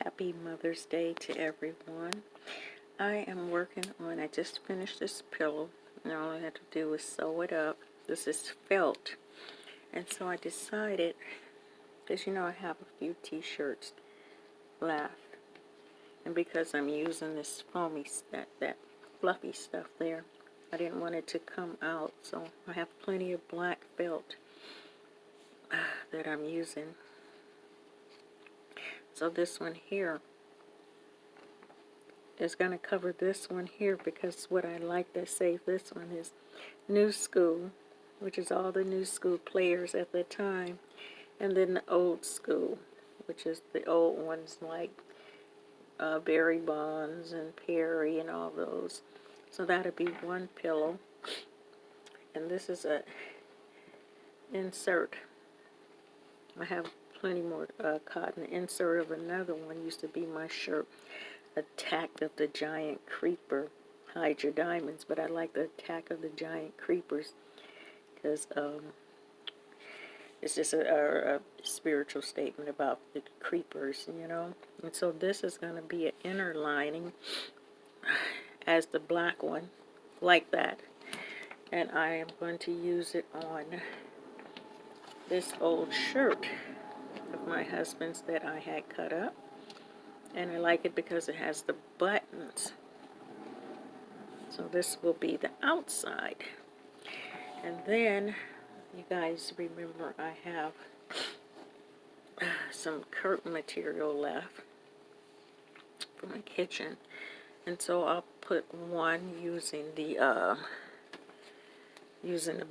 Happy Mother's Day to everyone. I am working on, I just finished this pillow, and all I had to do was sew it up. This is felt, and so I decided, because I have a few t-shirts left, and because I'm using this foamy, that fluffy stuff there, I didn't want it to come out, so I have plenty of black felt that I'm using. So this one here is going to cover this one here, because what I like to save this one is New School, which is all the New School players at the time, and then the Old School, which is the old ones like Barry Bonds and Perry and all those. So that'll be one pillow, and this is a insert. I have plenty more cotton. Insert of another one used to be my shirt, Attack of the Giant Creeper. Hide your diamonds, but I like the Attack of the Giant Creepers because it's just a spiritual statement about the creepers, And so this is going to be an inner lining as the black one, like that. And I am going to use it on this old shirt of my husband's that I had cut up. And I like it because it has the buttons. So this will be the outside. And then, you guys remember I have some curtain material left from my kitchen. And so I'll put one using the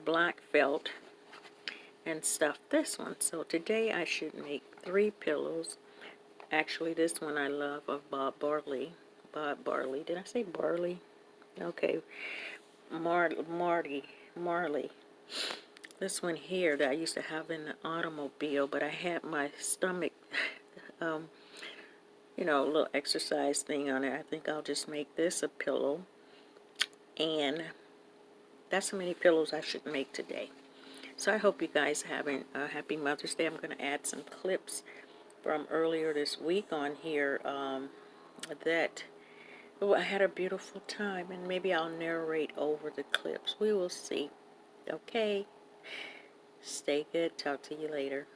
black felt and stuff this one. So today I should make 3 pillows. Actually, this one I love of Bob Marley. Did I say Barley? Okay. Marley. This one here that I used to have in the automobile, but I had my stomach, little exercise thing on it. I think I'll just make this a pillow. And that's how many pillows I should make today. So I hope you guys having a happy Mother's Day. I'm going to add some clips from earlier this week on here I had a beautiful time, and maybe I'll narrate over the clips. We will see. Okay? Stay good. Talk to you later.